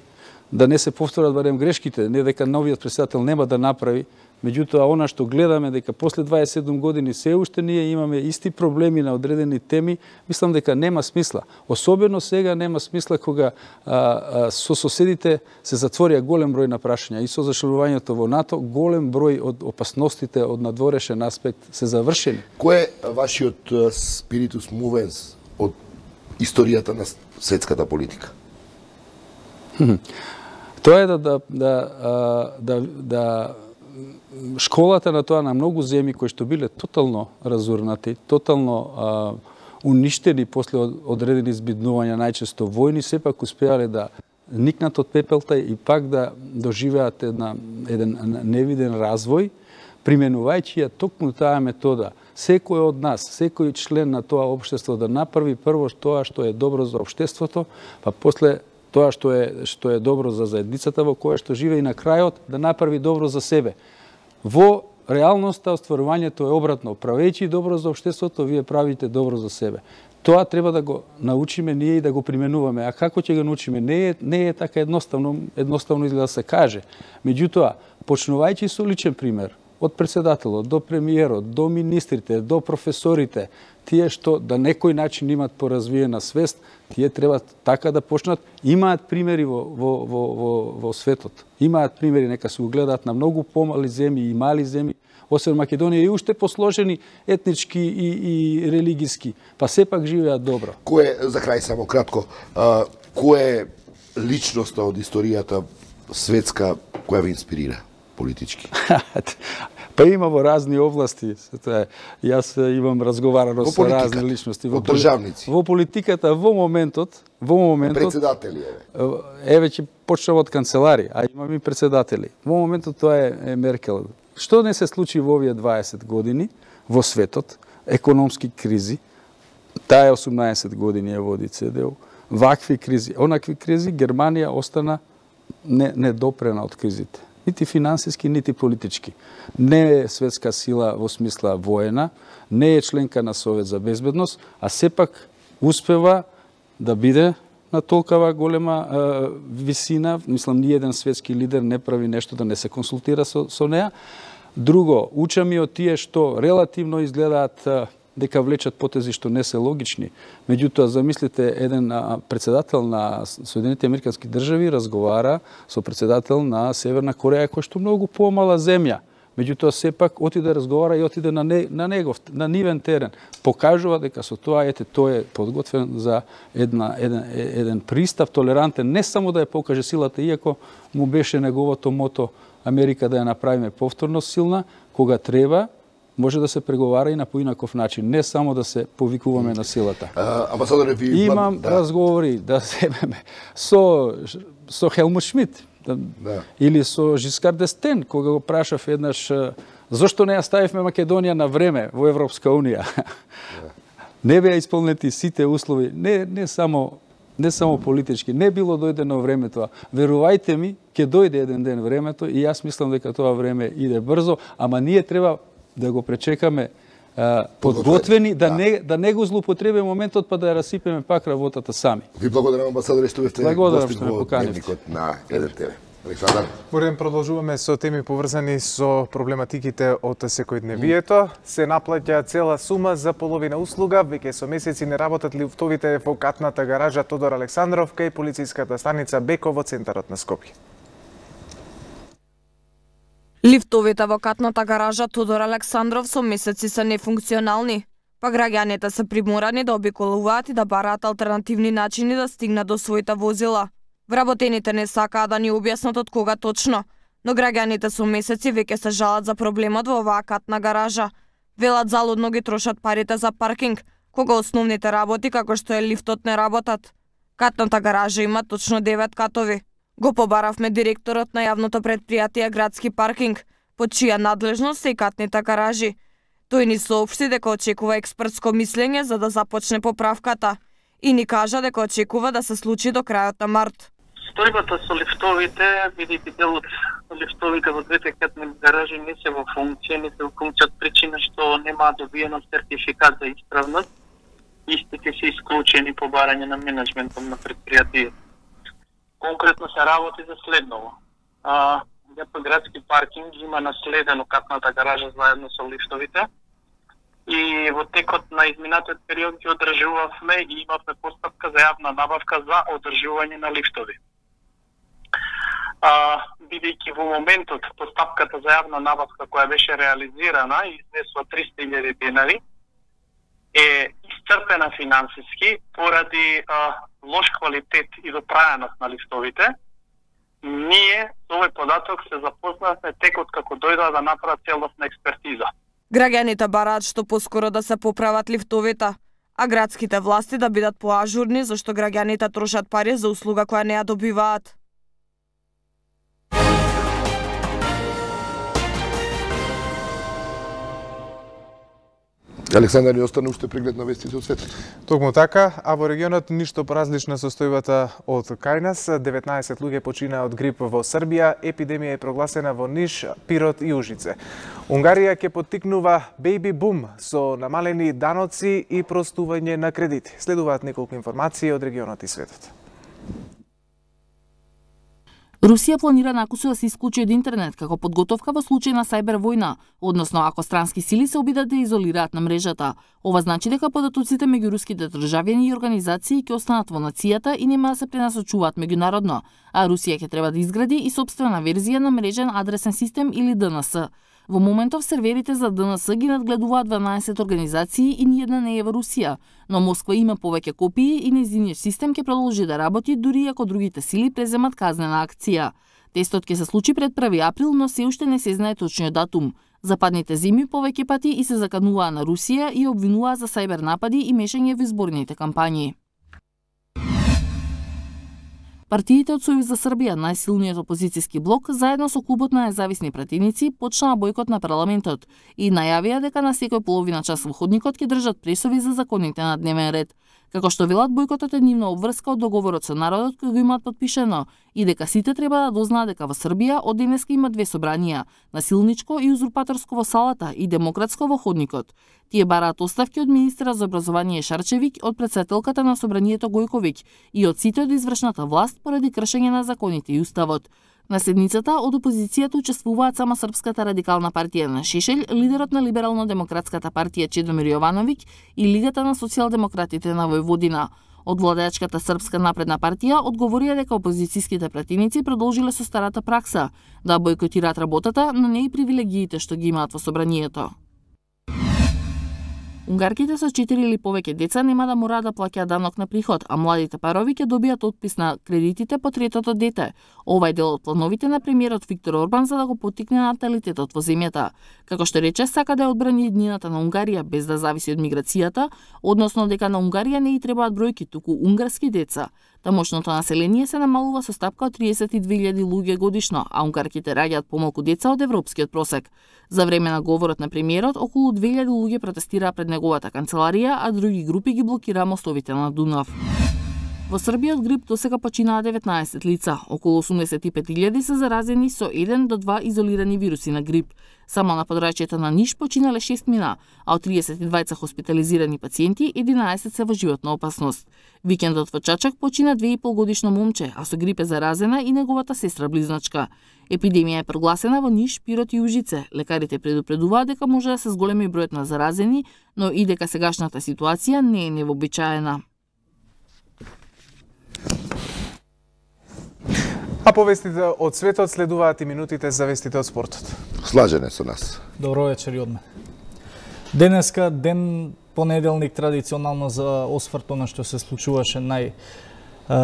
да не се повторат барем грешките, не дека новиот претседател нема да направи. Меѓутоа, она што гледаме дека после 27 години се уште ние имаме исти проблеми на одредени теми, мислам дека нема смисла. Особено сега нема смисла кога со соседите се затворија голем број на прашања и со зачленувањето во НАТО, голем број од опасностите од надворешен аспект се завршени. Кој е вашиот спиритус мувенс од историјата на светската политика? Тоа е да школата на тоа на многу земји кои што биле тотално разурнати, тотално уништени после одредени збиднувања, најчесто војни, сепак успеале да никнат од пепелта и пак да доживеат еден невиден развој, применувајќи ја токму таа метода. Секој од нас, секој член на тоа општество да направи прво тоа што е добро за општеството, па после тоа што е добро за заедницата во која што живее, и на крајот да направи добро за себе. Во реалноста остварувањето е обратно. Правејќи добро за општеството, вие правите добро за себе. Тоа треба да го научиме ние и да го применуваме. А како ќе го научиме? Не е така едноставно изгледа да се каже. Меѓутоа, почнувајќи со личен пример, од председателот до премиерот, до министрите, до професорите, тие што да некој начин имат поразвиена свест, тие треба така да почнат. Имаат примери во светот. Имаат примери, нека се угледаат на многу помали земји и мали земји, освен Македонија, и уште посложени етнички и религиски, па сепак живеат добро. За крај само кратко, кој е личноста од историјата светска која ви инспирира политички? Па има во разни области. Јас имам разговарано со разни личности. Во државници. Во политиката, во моментот... Председатели, еве ќе почнем од канцелари, а имам и председатели. Во моментот тоа е Меркел. Што не се случи во овие 20 години во светот, економски кризи, таа 18 години ја води ЦДУ, вакви кризи, онакви кризи, Германија остана недопрена од кризите. Нити финансиски, нити политички. Не е светска сила во смисла воена, не е членка на Совет за безбедност, а сепак успева да биде на толкова голема висина. Мислам, ниеден светски лидер не прави нешто да не се консултира со неа. Друго, учам и од тие што релативно изгледаат дека влечат потези што не се логични. Меѓутоа, замислите, еден председател на Соединетите Американски држави разговара со председател на Северна Кореја, кој што многу помала земја. Меѓутоа, сепак отиде разговара и отиде на нивен терен. Покажува дека со тоа, тој е подготвен за еден пристап толерантен, не само да ја покаже силата, иако му беше неговото мото Америка да ја направиме повторно силна, кога треба, може да се преговара и на поинаков начин, не само да се повикуваме на силата. Амбасадоре, имам разговори да земеме со Хелмут Шмидт или со Жискар д'Естен, кога го прашав еднаш зошто не ја ставивме Македонија на време во Европска Унија. Не беа исполнети сите услови, не само политички, не било дојдено време тоа. Верувајте ми, ќе дојде еден ден времето и јас мислам дека тоа време иде брзо, ама ние треба да го пречекаме подготвени, да не го злоупотребиме моментот, па да ја расипеме пак работата сами. Ви благодарам, амбасадоре, што бевте гостин во поканивте. Дневникот на Еден ТВ. Александар. Морем продолжуваме со теми поврзани со проблематиките од секојдневието. Се наплаќа цела сума за половина услуга, веќе со месеци не работат лифтовите во катната гаража Тодор Александров кај полициската станица Беко во центарот на Скопје. Лифтовите во катната гаража Тодор Александров со месеци се нефункционални, па граѓаните се приморани да обиколуваат и да бараат алтернативни начини да стигнат до своите возила. Вработените не сакаат да ни објаснат од кога точно, но граѓаните со месеци веќе се жалат за проблемот во оваа катна гаража. Велат залудно ги трошат парите за паркинг, кога основните работи како што е лифтот не работат. Катната гаража има точно 9 катови. Го побаравме директорот на јавното предпријатие Градски паркинг, под чија надлежност се и катните гаражи. Тој ни соопшти дека очекува експертско мислење за да започне поправката и ни кажа дека очекува да се случи до крајот на март. Стојбата со лифтовите, бидејќи дел од лифтовите во двете катни гаражи не се во функција, не се во функција од причина што нема добиено сертификат за исправност, истите се исклучени по барање на менеджментот на предпријатието. Конкретно се работи за следново. ДП Градски паркинг има наследено катната гаража заедно со лифтовите и во текот на изминатиот период ги одржувавме и имавме постапка за јавна набавка за одржување на лифтови. Бидејќи во моментот постапката за јавна набавка која беше реализирана и изнесла 300.000 денари е исцрпена финансиски поради лош квалитет и дотрајаност на лифтовите, ние со овој податок се запознавме тек од како дојдоа да направат целосна експертиза. Граѓаните бараат што поскоро да се поправат лифтовите, а градските власти да бидат поажурни зашто граѓаните трошат пари за услуга која не ја добиваат. Александар, ни остана уште преглед на вестите од светот. Токму така, а во регионот ништо поразлична состојбата од кај нас. 19 луѓе починаа од грип во Србија, епидемија е прогласена во Ниш, Пирот и Ужице. Унгарија ќе поттикнува бејби бум со намалени даноци и простување на кредити. Следуваат неколку информации од регионот и светот. Русија планира накусо да се исклучи од интернет како подготовка во случај на сајбер војна, односно ако странски сили се обидат да изолираат на мрежата. Ова значи дека податоците меѓу руските државјани и организации ќе останат во нацијата и нема да се пренасочуваат меѓународно, а Русија ќе треба да изгради и сопствена верзија на мрежен адресен систем или ДНС. Во моментов серверите за ДНС ги надгледуваат 12 организации и ниедна не е во Русија, но Москва има повеќе копии и нејзиниот систем ќе продолжи да работи дури ако другите сили преземат казнена акција. Тестот ќе се случи пред 1 април, но се уште не се знае точниот датум. Западните земји повеќе пати и се закануваа на Русија и обвинуваа за сајбер напади и мешање во изборните кампањи. Партиите од Сојуз за Србија, најсилниот опозицијски блок, заедно со клубот на независни пратеници, почнаа бојкот на парламентот и најавија дека на секој половина час во ходникот ќе држат пресови за законите на дневен ред. Како што велат, бојкотот е нивна обврска од договорот со народот кој го имаат подпишено и дека сите треба да дознаат дека во Србија од денеска има две собранија, насилничко и узурпаторско во салата и демократско во ходникот. Тие бараат оставки од министра за образование Шарчевик, од претседателката на собранието Гојковиќ и од сите од извршната власт поради кршење на законите и уставот. На седницата од опозицијата учествуваат само Српската радикална партија на Шешел, лидерот на Либерално-демократската партија Чедомир Јовановиќ и Лигата на социјалдемократите на Војводина. Од владеачката Српска напредна партија одговорија дека опозицијските пратеници продолжиле со старата пракса да бојкотираат работата, но не и привилегиите што ги имаат во собранието. Унгарките со 4 или повеќе деца нема да мораат да плаќаат данок на приход, а младите парови ќе добијат отпис на кредитите по третото дете. Ова е дел од плановите на премиерот Виктор Орбан за да го поттикне наталитетот во земјата. Како што рече, сака да одбрани еднината на Унгарија без да зависи од миграцијата, односно дека на Унгарија не и требаат бројки, туку унгарски деца. Тамошното население се намалува со стапка од 32.000 луѓе годишно, а унгарките раѓаат помалку деца од европскиот просек. За време на говорот на премиерот, околу 2.000 луѓе протестираа пред неговата канцеларија, а други групи ги блокираа мостовите на Дунав. Во Србија од грип досега починаа 19 лица, околу 85.000 се заразени со 1 до 2 изолирани вируси на грип. Само на подрачјето на Ниш починале 6 мина, а од 32 хоспитализирани пациенти, 11 се во животна опасност. Викендот во Чачак почина 2,5 годишно момче, а со грип е заразена и неговата сестра близначка. Епидемија е прогласена во Ниш, Пирот и Ужице. Лекарите предупредуваат дека може да се зголеми бројот на заразени, но и дека сегашната ситуација не е невообичаена. А по вестите од светот следуваат и минутите за вестите од спортот. Слажене со нас. Добро вечер и од мене. Денеска ден понеделник традиционално за осврт на што се случуваше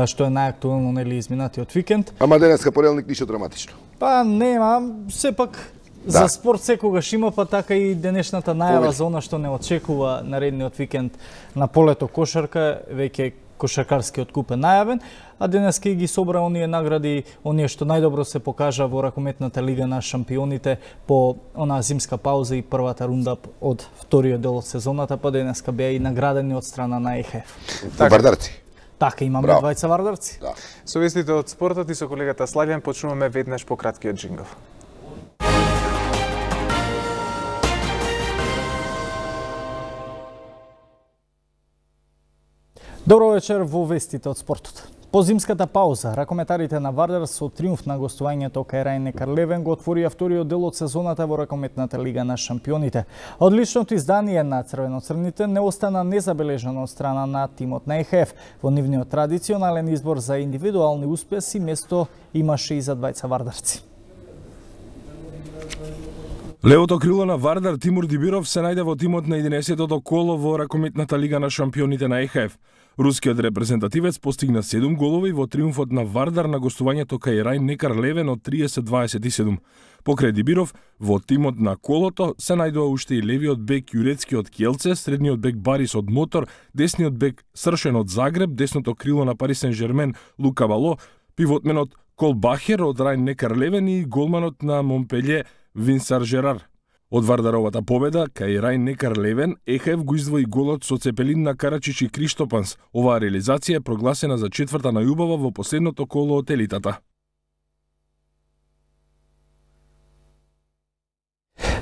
што е најактуелно нели изминатиот викенд. Ама денеска понеделник ништо драматично. Па нема, сепак за спорт секогаш има, па така и денешната најава за она што не очекува наредниот викенд на полето кошарка, веќе кошаркарскиот куп е најавен, а денеска ги собра оние награди, оние што најдобро се покажа во ракометната лига на шампионите по онаа зимска пауза и првата рунда од вториот дел од сезоната, па денеска беа и наградени од страна на ЕХФ. Вардарци. Така, имаме двајца вардарци. Да. Со вестите од спортот и со колегата Славјан почнуваме веднаш по краткиот джингл. Добро вечер во вестите од спортот. По зимската пауза, ракометарите на Вардар со триумф на гостувањето кај Рајн Некарлевен го отворија вториот дел од сезоната во ракометната лига на шампионите. Одличното издание на црвено-црните не остана незабележано од страна на тимот на ЕХФ. Во нивниот традиционален избор за индивидуални успеси место имаше и за двајца вардарци. Левото крило на Вардар Тимур Дибиров се најде во тимот на 11-тото коло во ракометната лига на шампионите на ЕХФ. Рускиот репрезентативец постигна 7 голови во триумфот на Вардар на гостувањето кај Рајн Некарлевен од 30-27. Покрај Дибиров, во тимот на колото се најдува уште и левиот бек Јурецки од Кјелце, средниот бек Барис од Мотор, десниот бек Сршен од Загреб, десното крило на Пари Сен-Жермен Лука Вало, пивотменот Колбахер од Рајн Некарлевен и голманот на Монпелје Винсар Жерар. Од Вардаровата победа, кај Рајн Некарлевен, ЕХФ го издвои голот со цепелин на Карачич и Криштопанс. Оваа реализација е прогласена за четврта најубава во последното коло од елитата.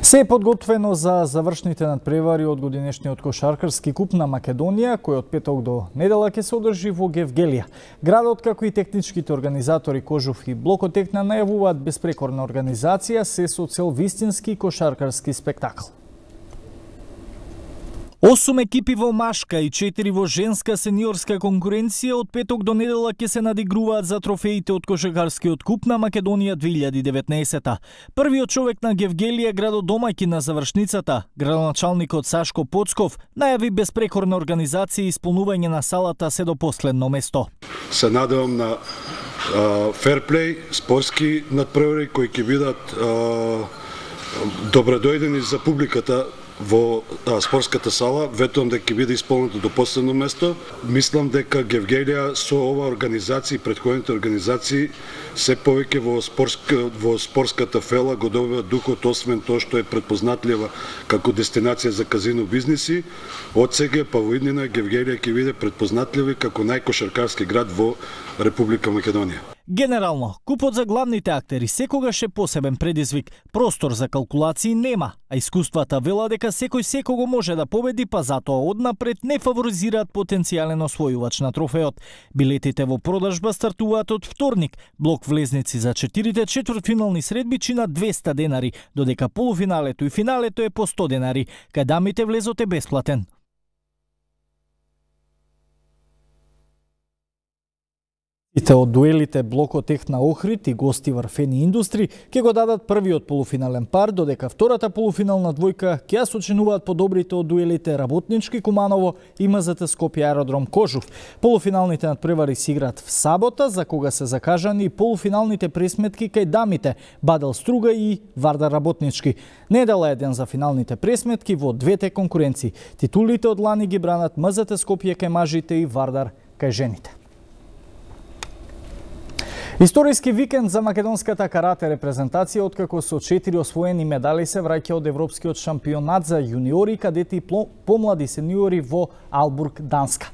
Се е подготвено за завршните надпревари од годинешниот кошаркарски куп на Македонија, кој од петок до недела ќе се одржи во Гевгелија. Градот, како и техничките организатори Кожув и Блокотекна најавуваат безпрекорна организација се со цел вистински кошаркарски спектакл. 8 екипи во машка и 4 во женска сениорска конкуренција од петок до недела ќе се надигруваат за трофеите од кошаркарскиот куп на Македонија 2019. Првиот човек на Гевгелија, градот домаќин на завршницата, градоначалникот Сашко Поцков, најави безпрекорна организација и исполнување на салата се до последно место. Се надевам на ферплей, спортски надпревари кои ќе бидат добродојдени за публиката во спортската сала. Ветувам дека ќе биде исполнето до последно место. Мислам дека Гевгелија со ова организација и претходните организации се повеќе во спортската фела го добива духот, освен тоа што е предпознатлива како дестинација за казино бизниси. Од сега па во иднина Гевгелија ќе биде предпознатлива како најкошаркарски град во Република Македонија. Генерално, купот за главните актери секогаш е посебен предизвик. Простор за калкулации нема, а искуствата вела дека секој секого може да победи, па затоа однапред не фаворизираат потенцијален освојувач на трофеот. Билетите во продажба стартуваат од вторник. Блок влезници за 4 четвртфинални средби чинат 200 денари, додека полуфиналето и финалето е по 100 денари. Кај дамите влезот е бесплатен. Од дуелите Блокотехна Охрид и гости Варфени Индустри ќе го дадат првиот полуфинален пар, додека втората полуфинална двојка ќе ја сочинуваат подобрите од дуелите Работнички Куманово и МЗТ Скопје Аеродром Кожув. Полуфиналните надпревари се играат в сабота, за кога се закажани и полуфиналните пресметки кај дамите Бадел Струга и Вардар Работнички. Недела е ден за финалните пресметки во двете конкуренции. Титулите од лани ги бранат МЗТ Скопје кај мажите и Вардар кај жените. Историски викенд за македонската карате репрезентација, откако со 4 освоени медали се враќа од Европскиот шампионат за јуниори, кадети и помлади сениори во Албург, Данска.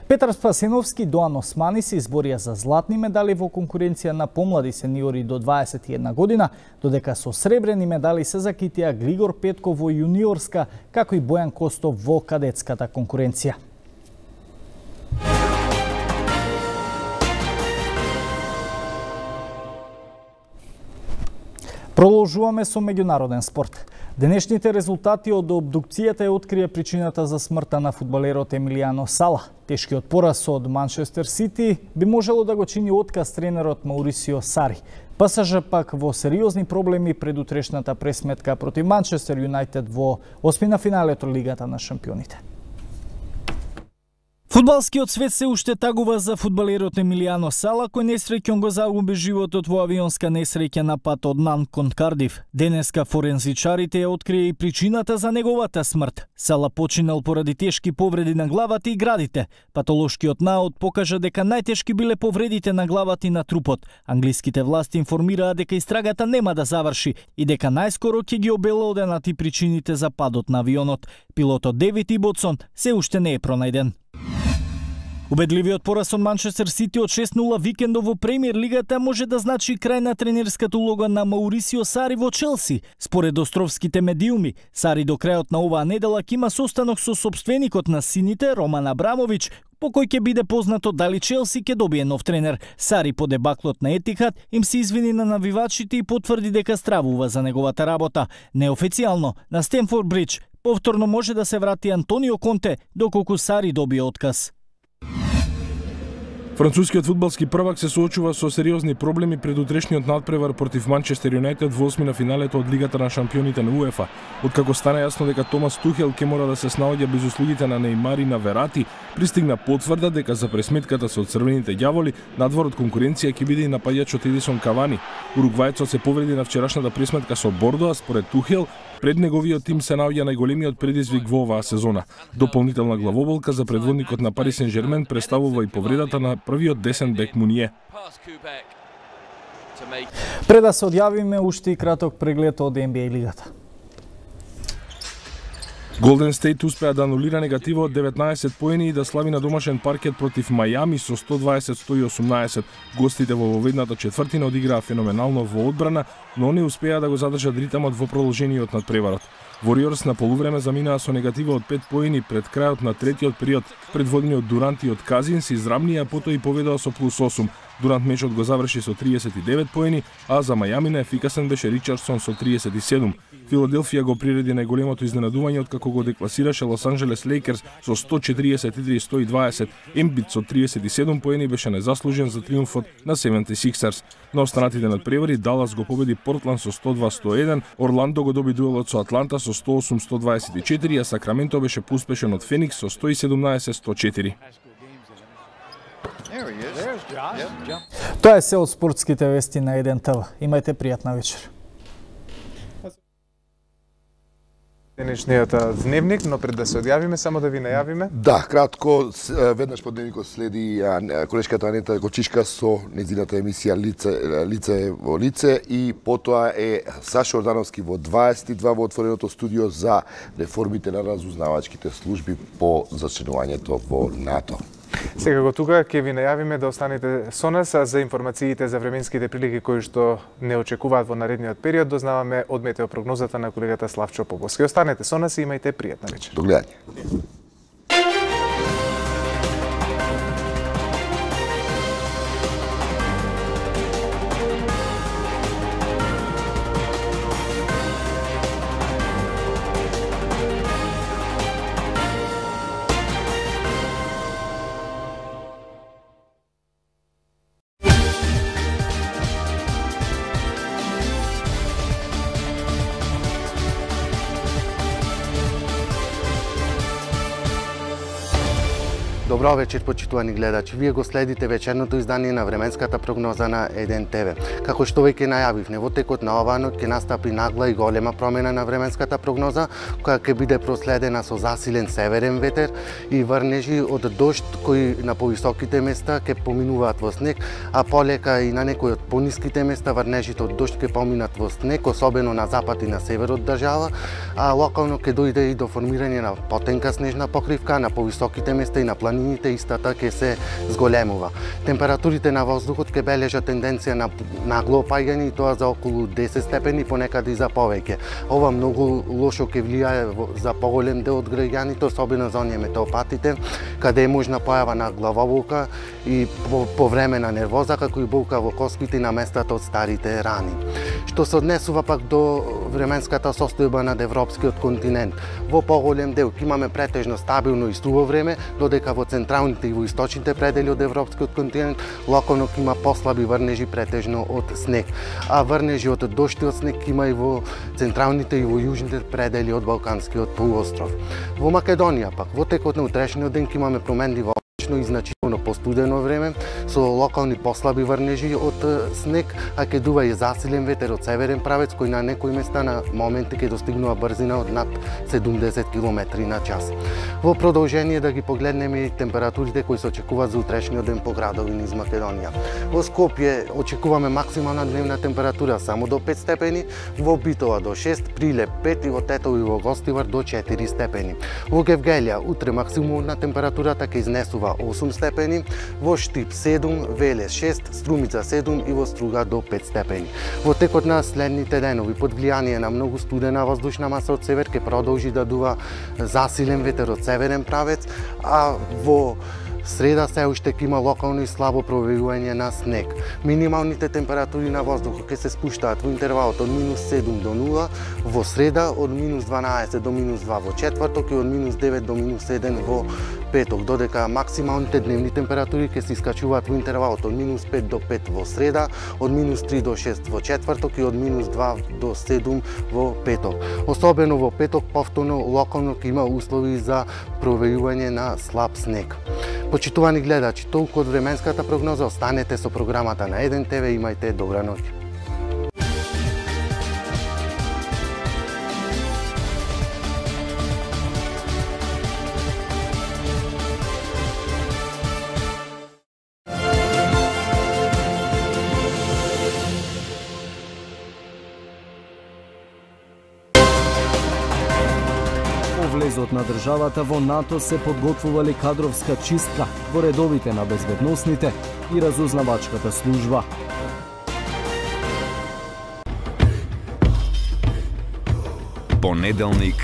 Петар Спасеновски и Доан Османи се изборија за златни медали во конкуренција на помлади сениори до 21 година, додека со сребрени медали се закитија Глигор Петков во јуниорска, како и Бојан Костов во кадетската конкуренција. Продолжуваме со меѓународен спорт. Денешните резултати од обдукцијата ја открија причината за смртта на фудбалерот Емилијано Сала. Тешкиот пораз од Манчестер Сити би можело да го чини отказ тренерот Маурисио Сари. ПСЖ пак во сериозни проблеми пред утрешната пресметка против Манчестер Юнајтед во осмина финалето Лигата на шампионите. Фудбалскиот свет се уште тагува за фудбалерот Емилијано Сала, кој несреќон го загуби животот во авионска несреќа на пат од Нан кон Кардиф. Денеска форензичарите ја открија и причината за неговата смрт. Сала починал поради тешки повреди на главата и градите. Патолошкиот наод покажа дека најтешки биле повредите на главата и на трупот. Англиските власти информираа дека истрагата нема да заврши и дека најскоро ќе ги обелоденат и причините за падот на авионот. Пилотот Девид Иботсон се уште не е пронајден. Убедливиот пораз од Манчестер Сити од 6-0 викендов во Премиер лигата може да значи крај на тренерската улога на Маурисио Сари во Челси. Според островските медиуми, Сари до крајот на оваа недела ќе има состанок со сопственикот на сините Роман Абрамович, по кој ќе биде познато дали Челси ќе добие нов тренер. Сари по дебаклот на Етихад им се извини на навивачите и потврди дека стравува за неговата работа. Неофицијално на Стенфорд Бридж повторно може да се врати Антонио Конте доколку Сари добие отказ. Францускиот фудбалски првак се соочува со сериозни проблеми пред утрешниот надпревар против Манчестер Юнајтед во осмина финалето од Лигата на шампионите на УЕФА. Откако стана јасно дека Томас Тухел ќе мора да се снаоѓа без услугите на Неймар и на Верати, пристигна потврда дека за пресметката со црвените ѓаволи надвор од конкуренција ќе биде и напаѓачот Едисон Кавани. Уругвајецот се повреди на вчерашната пресметка со Бордо, а според Тухел пред неговиот тим се наоѓа најголемиот предизвик во оваа сезона. Дополнителна главоболка за предводникот на Пари Сен-Жермен представува и повредата на првиот десен бек Муние. Пред да се одјавиме, уште и краток преглед од NBA лигата. Голден Стейт успеа да анулира негатива од 19 поени и да слави на домашен паркет против Мајами со 120-118. Гостите во воведната четвртина одиграа феноменално во одбрана, но не успеа да го задржат ритмот во продолжениот надпреварот. Warriors на полувреме заминаа со негатива од 5 поени пред крајот на третиот период, предводени од Дурант и од Казинс, израмнија, потоа и победаа со +8. Дурант мечот го заврши со 39 поени, а за Мајами неефикасен беше Ричардсон со 37. Филаделфија го приреди најголемото изненадување откако го декласираше Лос Анџелес Лейкерс со 143-120. Ембит со 37 поени беше незаслужен за триумфот на 76ers. На останатите надпревари Далас го победи Портланд со 102-101, Орландо го доби дуелот со Атланта со 108-124, а Сакраменто беше поуспешен од Феникс со 117-104. Тоа е се од спортските вести на 1 ТВ. Имајте пријатна вечер. Денешниот дневник, но пред да се одјавиме, само да ви најавиме. Да, кратко, веднаш по дневникот следи колешката Анета Кочишка со незината емисија Лице во лице и потоа е Сашо Ордановски во 22 во отвореното студио за реформите на разузнавачките служби по зачленувањето во НАТО. Секако тука ќе ви најавиме да останете со нас за информациите за временските прилики кои што не очекуваат во наредниот период. Дознаваме од метеопрогнозата на колегата Славчо Поповски. Останете со нас и имајте пријатна вечер. До гледање. Добро вечер, почитувани гледачи. Вие го следите вечерното издание на временската прогноза на 1 ТВ. Како што веќе најавивме, во текот на оваа ноќ ќе настапи нагла и голема промена на временската прогноза, која ќе биде проследена со засилен северен ветер и врнежи од дожд кои на повисоките места ќе поминуваат во снег, а полека и на некои од пониските места врнежите од дожд ќе поминат во снег, особено на запад и на север од држава, а локално ќе дојде и до формирање на потенка снежна покривка на повисоките места и на планините истата ќе се зголемува. Температурите на воздухот ќе бележат тенденција на нагло опаѓање и тоа за околу 10 степени, понекад и за повеќе. Ова многу лошо ќе влијае за поголем дел од граѓаните, особено за оние метеопатите, каде е можна појава на главоболка и по време на нервоза, како и болка во коските на местата од старите рани. Што се однесува пак до временската состојба на европскиот континент. Во поголем дел ќе имаме претежно стабилно и суво време, додека во централните и во источните предели од европскиот континент локално ќе има послаби врнежи претежно од снег, а врнежи од дошти од снег ќе има и во централните и во јужните предели од Балканскиот полуостров. Во Македонија пак во текот на утрешниот ден ќе имаме променливо и значително постудено време со локални послаби врнежи од снег, а ќе дува и засилен ветер од северен правец кој на некои места на моменти ќе достигнува брзина од над 70 км на час. Во продолжение да ги погледнеме и температурите кои се очекуваат за утрешниот ден по градови низ Македонија. Во Скопје очекуваме максимална дневна температура само до 5 степени, во Битола до 6, Прилеп 5 и во Тетово и во Гостивар до 4 степени. Во Гевгелија утре максимумна температурата ќе изнесува 8 степени, во Штип 7, Велес 6, Струмица 7 и во Струга до 5 степени. Во текот на следните денови, под влијание на многу студена воздушна маса од север, ќе продолжи да дува засилен ветер од северен правец, а во среда се уште ќе има локално и слабо провејување на снег. Минималните температури на воздухот ќе се спуштаат во интервалот од -7 до 0, во среда од -12 до -2 во четврток и од -9 до -1 во петок, додека максималните дневни температури ќе се искачуваат во интервалот од -5 до 5 во среда, од -3 до 6 во четврток и од -2 до 7 во петок. Особено во петок повторно локално ќе има услови за провејување на слаб снег. Почитувани гледачи, толку од временската прогноза, останете со програмата на 1 ТВ, имајте добра ноќ. Влезот на државата во НАТО се подготвували кадровска чистка во редовите на безбедносните и разузнавачката служба. Понеделник